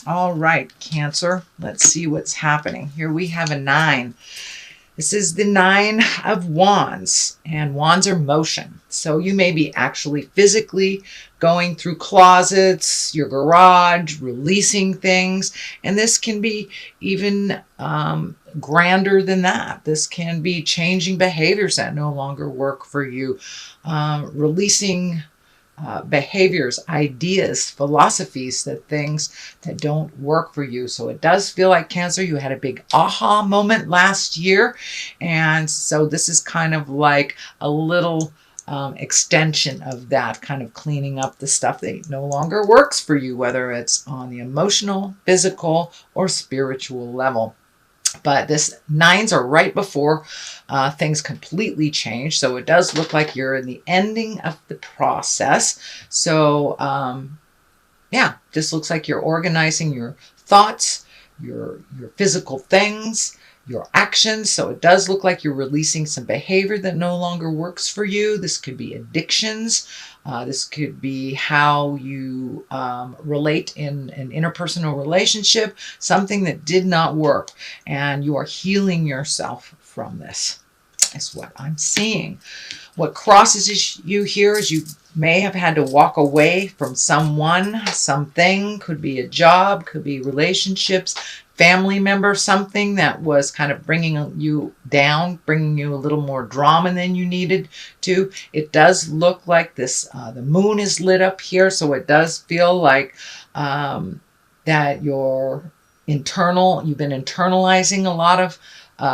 All right, Cancer. Let's see what's happening. Here we have a 9. This is the 9 of Wands, and wands are motion. So you may be actually physically going through closets, your garage, releasing things. And this can be even grander than that. This can be changing behaviors that no longer work for you, releasing behaviors, ideas, philosophies, that things that don't work for you. So it does feel like, Cancer, you had a big aha moment last year. And so this is kind of like a little extension of that, kind of cleaning up the stuff that no longer works for you, whether it's on the emotional, physical, or spiritual level. But this 9s are right before things completely change. So it does look like you're in the ending of the process. So yeah, just looks like you're organizing your thoughts, your physical things, your actions. So it does look like you're releasing some behavior that no longer works for you. This could be addictions. This could be how you relate in an interpersonal relationship, something that did not work, and you are healing yourself from this, is what I'm seeing. What crosses you here is you may have had to walk away from someone, something, could be a job, could be relationships, family member, something that was kind of bringing you down, bringing you a little more drama than you needed to. It does look like this, the moon is lit up here, so it does feel like that you've been internalizing a lot of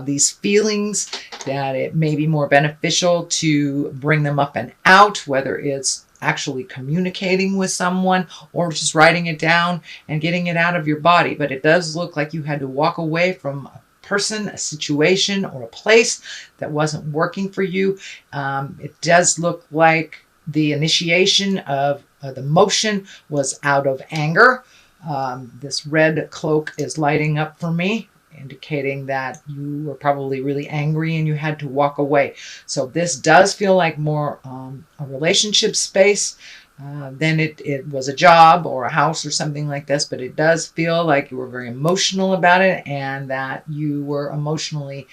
these feelings, that it may be more beneficial to bring them up and out, whether it's actually communicating with someone or just writing it down and getting it out of your body. But it does look like you had to walk away from a person, a situation, or a place that wasn't working for you. It does look like the initiation of the motion was out of anger. This red cloak is lighting up for me, indicating that you were probably really angry and you had to walk away. So this does feel like more a relationship space than it was a job or a house or something like this. But it does feel like you were very emotional about it, and that you were emotionally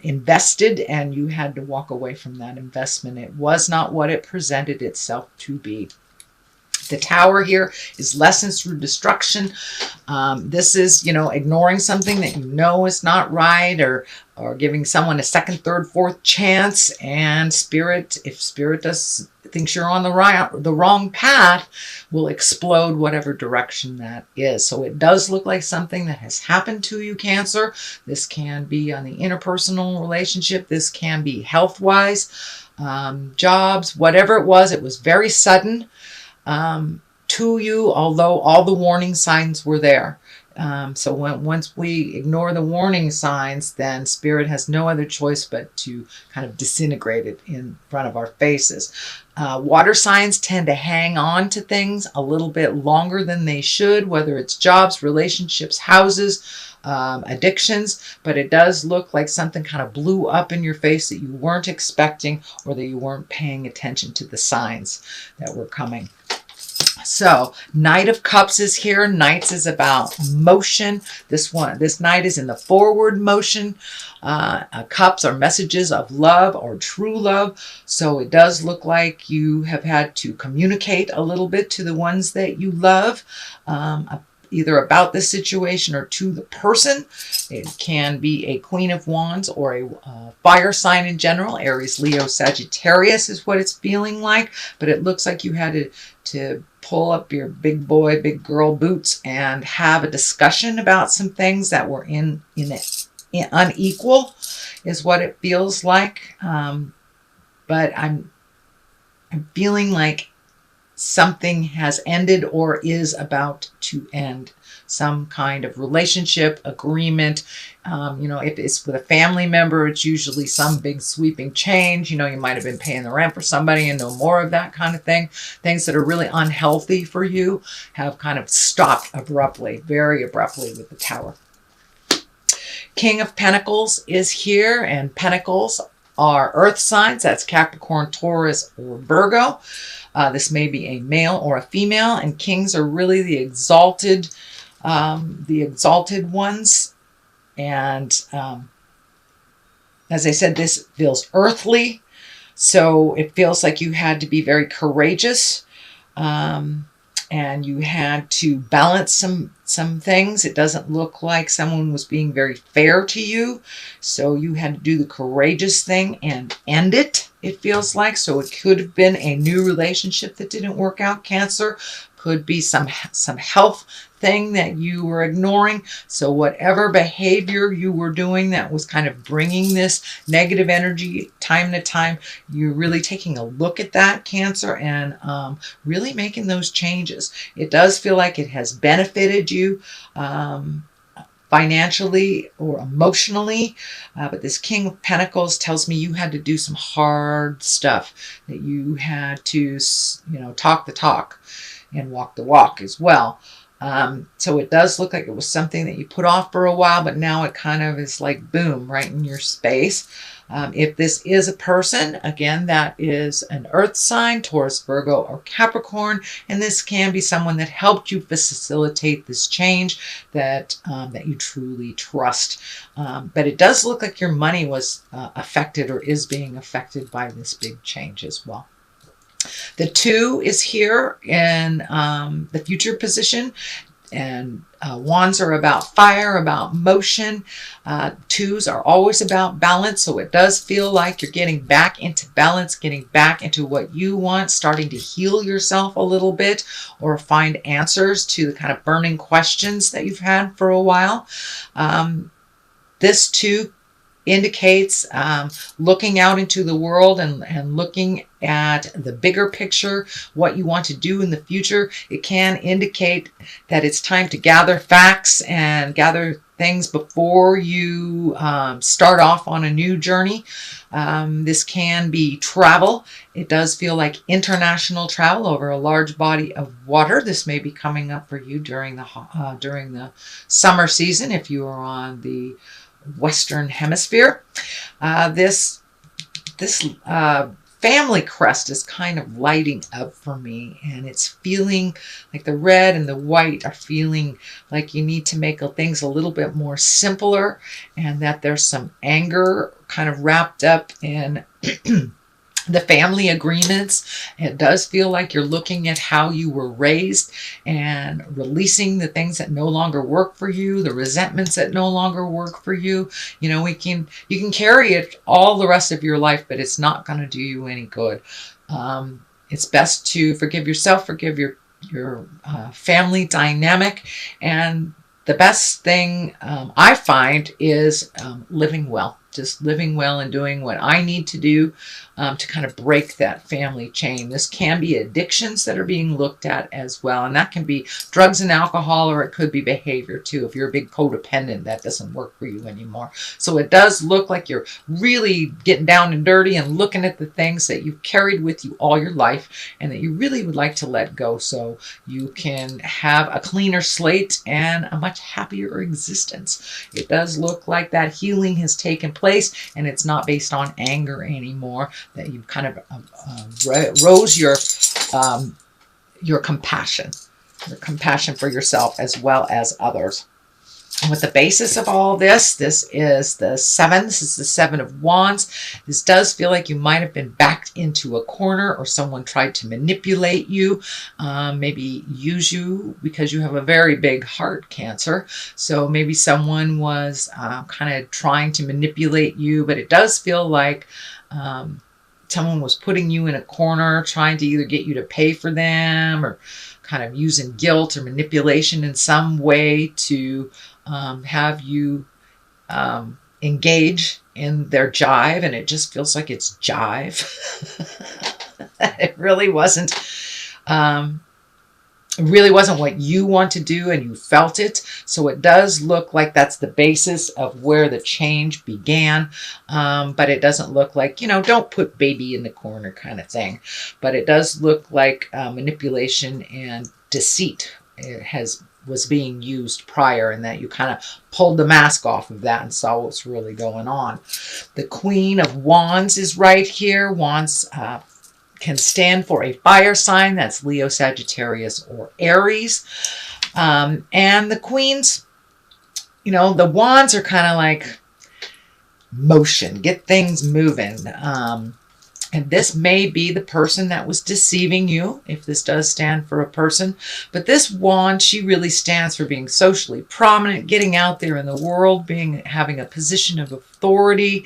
invested, and you had to walk away from that investment. It was not what it presented itself to be. The Tower here is lessons through destruction. This is, ignoring something that you know is not right, or giving someone a second, third, fourth chance. And if Spirit thinks you're on the wrong path, will explode whatever direction that is. So it does look like something that has happened to you, Cancer. This can be on the interpersonal relationship. This can be health-wise, jobs, whatever it was very sudden to you, although all the warning signs were there. So once we ignore the warning signs, then Spirit has no other choice but to kind of disintegrate it in front of our faces. Water signs tend to hang on to things a little bit longer than they should, whether it's jobs, relationships, houses, addictions. But it does look like something kind of blew up in your face that you weren't expecting, or that you weren't paying attention to the signs that were coming. So Knight of Cups is here. Knights is about motion. This Knight is in the forward motion. Cups are messages of love or true love. So it does look like you have had to communicate a little bit to the ones that you love, either about the situation or to the person. It can be a Queen of Wands or a fire sign in general. Aries, Leo, Sagittarius is what it's feeling like. But it looks like you had to pull up your big boy, big girl boots and have a discussion about some things that were unequal, is what it feels like. But I'm feeling like something has ended or is about to end. Some kind of relationship, agreement. If it's with a family member, it's usually some big sweeping change. You might have been paying the rent for somebody and no more of that kind of thing. Things that are really unhealthy for you have kind of stopped abruptly, very abruptly, with the Tower. King of Pentacles is here, and Pentacles are earth signs. That's Capricorn, Taurus, or Virgo. This may be a male or a female, and kings are really the exalted the exalted ones. And as I said, this feels earthly. So it feels like you had to be very courageous. And you had to balance some things. It doesn't look like someone was being very fair to you. So you had to do the courageous thing and end it, it feels like. So it could have been a new relationship that didn't work out, Cancer. Could be some health thing that you were ignoring. So whatever behavior you were doing that was kind of bringing this negative energy time to time, you're really taking a look at that, Cancer, and really making those changes. It does feel like it has benefited you financially or emotionally, but this King of Pentacles tells me you had to do some hard stuff, that you had to, talk the talk and walk the walk as well. So it does look like it was something that you put off for a while, but now it kind of is like boom, right in your space. If this is a person, again, that is an earth sign, Taurus, Virgo, or Capricorn, and this can be someone that helped you facilitate this change that you truly trust. But it does look like your money was affected or is being affected by this big change as well. The 2 is here in the future position, and wands are about fire, about motion. 2s are always about balance, so it does feel like you're getting back into balance, getting back into what you want, starting to heal yourself a little bit, or find answers to the kind of burning questions that you've had for a while. This 2 indicates looking out into the world and looking at the bigger picture, what you want to do in the future. It can indicate that it's time to gather facts and gather things before you start off on a new journey. This can be travel. It does feel like international travel over a large body of water. This may be coming up for you during the summer season if you are on the Western Hemisphere. This family crest is kind of lighting up for me, and it's feeling like the red and the white are feeling like you need to make things a little bit more simpler, and that there's some anger kind of wrapped up in the family agreements. It does feel like you're looking at how you were raised and releasing the things that no longer work for you, the resentments that no longer work for you. You can carry it all the rest of your life, but it's not going to do you any good. It's best to forgive yourself, forgive your family dynamic, and the best thing I find is living well. Just living well and doing what I need to do to kind of break that family chain. This can be addictions that are being looked at as well. And that can be drugs and alcohol, or it could be behavior too. If you're a big codependent, that doesn't work for you anymore. So it does look like you're really getting down and dirty and looking at the things that you've carried with you all your life and that you really would like to let go, so you can have a cleaner slate and a much happier existence. It does look like that healing has taken place, and it's not based on anger anymore, that you've kind of rose your compassion for yourself as well as others. And with the basis of all this, this is the 7. This is the 7 of Wands. This does feel like you might have been backed into a corner, or someone tried to manipulate you, maybe use you because you have a very big heart, Cancer. So maybe someone was kind of trying to manipulate you, but it does feel like someone was putting you in a corner, trying to either get you to pay for them, or kind of using guilt or manipulation in some way to have you engage in their jive. And it just feels like it's jive. It really wasn't what you want to do, and you felt it. So it does look like that's the basis of where the change began. But it doesn't look like, don't put baby in the corner kind of thing. But it does look like manipulation and deceit was being used prior, and that you kind of pulled the mask off of that and saw what's really going on. The Queen of Wands is right here. Wands can stand for a fire sign. That's Leo, Sagittarius, or Aries. And the Queens, the wands are kind of like motion, get things moving. And this may be the person that was deceiving you, if this does stand for a person. But this wand, she really stands for being socially prominent, getting out there in the world, having a position of authority,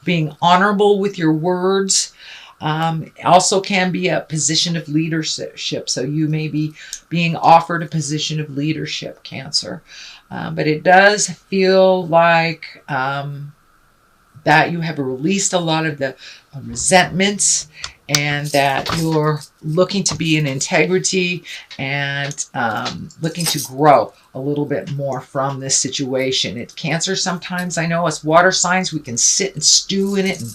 being honorable with your words. Also can be a position of leadership. So you may be being offered a position of leadership, Cancer. But it does feel like that you have released a lot of the resentments, and that you're looking to be in integrity and looking to grow a little bit more from this situation. It's Cancer. Sometimes, I know, as water signs, we can sit and stew in it and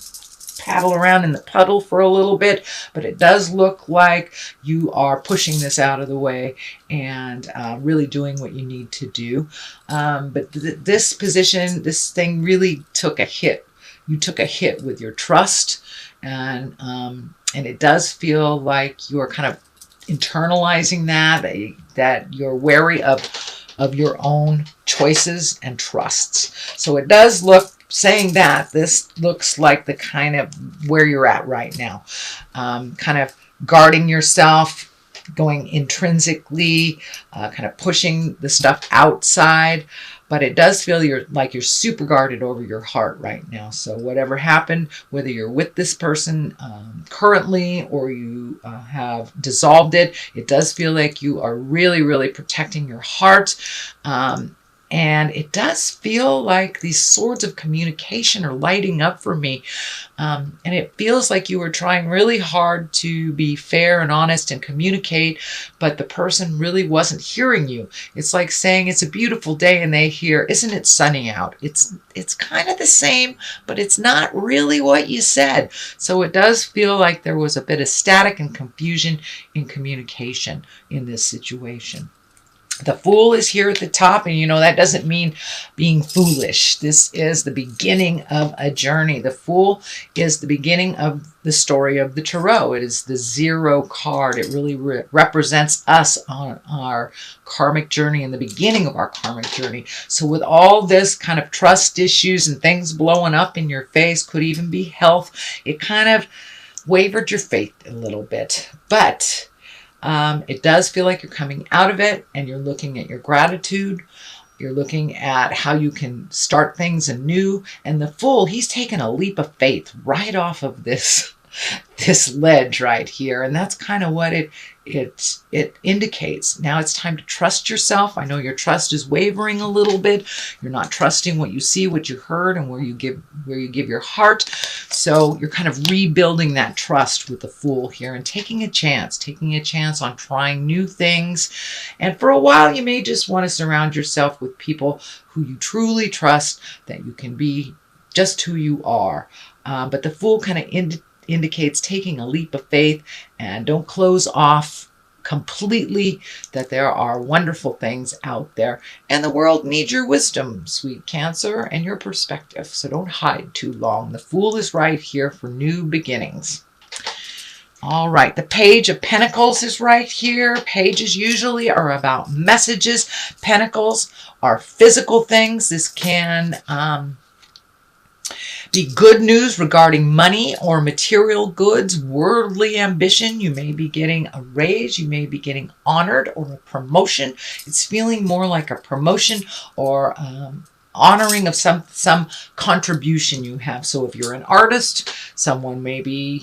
paddle around in the puddle for a little bit, but it does look like you are pushing this out of the way and really doing what you need to do. But this thing really took a hit. You took a hit with your trust, and it does feel like you're kind of internalizing that you're wary of your own choices and trusts. So it does look, saying that, this looks like the kind of where you're at right now, kind of guarding yourself, going intrinsically, kind of pushing the stuff outside. But it does feel you're super guarded over your heart right now. So whatever happened, whether you're with this person currently or you have dissolved it, it does feel like you are really, really protecting your heart. And it does feel like these swords of communication are lighting up for me. And it feels like you were trying really hard to be fair and honest and communicate, but the person really wasn't hearing you. It's like saying it's a beautiful day and they hear, isn't it sunny out? It's kind of the same, but it's not really what you said. So it does feel like there was a bit of static and confusion in communication in this situation. The Fool is here at the top, and that doesn't mean being foolish. This is the beginning of a journey. The Fool is the beginning of the story of the Tarot. It is the 0 card. It really represents us on our karmic journey and the beginning of our karmic journey. So with all this kind of trust issues and things blowing up in your face, could even be health, it kind of wavered your faith a little bit. But it does feel like you're coming out of it, and you're looking at your gratitude. You're looking at how you can start things anew. And the Fool, he's taken a leap of faith right off of this ledge right here. And that's kind of what it indicates. Now it's time to trust yourself. I know your trust is wavering a little bit. You're not trusting what you see, what you heard, and where you give your heart. So you're kind of rebuilding that trust with the Fool here and taking a chance on trying new things. And for a while, you may just want to surround yourself with people who you truly trust, that you can be just who you are. But the Fool kind of indicates taking a leap of faith, and don't close off completely that there are wonderful things out there, and the world needs your wisdom, sweet Cancer, and your perspective. So don't hide too long. The Fool is right here for new beginnings. All right, the Page of Pentacles is right here. Pages usually are about messages. Pentacles are physical things. This can be good news regarding money or material goods, worldly ambition. You may be getting a raise. You may be getting honored or a promotion. It's feeling more like a promotion or honoring of some contribution you have. So if you're an artist, someone may be,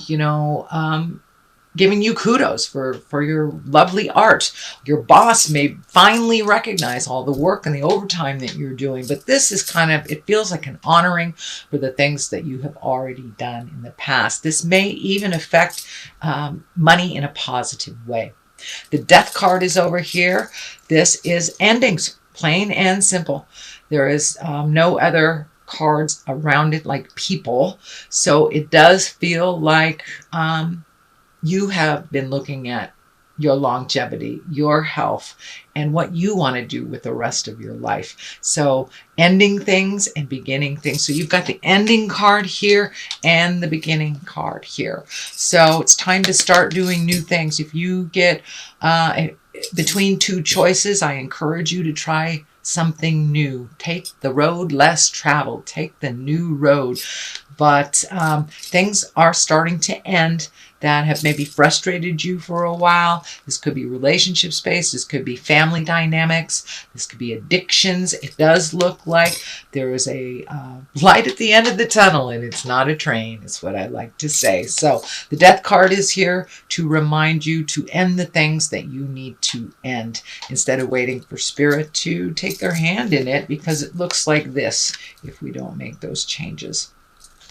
giving you kudos for your lovely art. Your boss may finally recognize all the work and the overtime that you're doing. But this is it feels like an honoring for the things that you have already done in the past. This may even affect money in a positive way. The Death card is over here. This is endings, plain and simple. There is no other cards around it like people. So it does feel like you have been looking at your longevity, your health, and what you want to do with the rest of your life. So ending things and beginning things. So you've got the ending card here and the beginning card here. So it's time to start doing new things. If you get between two choices, I encourage you to try something new. Take the road less traveled. Take the new road. But things are starting to end that have maybe frustrated you for a while. This could be relationship space. This could be family dynamics. This could be addictions. It does look like there is a light at the end of the tunnel, and it's not a train, is what I like to say. So the death card is here to remind you to end the things that you need to end instead of waiting for spirit to take their hand in it, because it looks like this if we don't make those changes.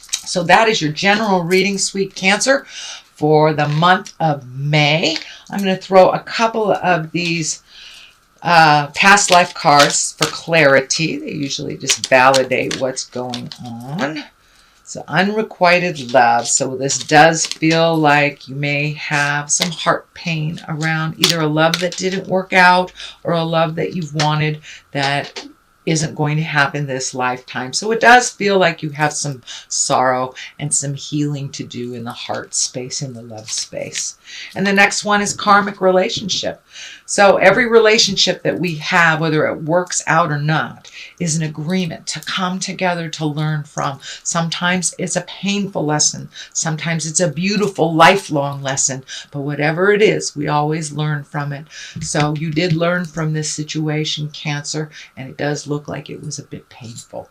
So that is your general reading, sweet Cancer, for the month of May. I'm going to throw a couple of these past life cards for clarity. They usually just validate what's going on. So unrequited love. So this does feel like you may have some heart pain around either a love that didn't work out or a love that you've wanted that isn't going to happen this lifetime. So it does feel like you have some sorrow and some healing to do in the heart space, in the love space. And the next one is karmic relationship. So every relationship that we have, whether it works out or not, is an agreement to come together to learn from. Sometimes it's a painful lesson. Sometimes it's a beautiful lifelong lesson. But whatever it is, we always learn from it. So you did learn from this situation, Cancer, and it does look like it was a bit painful.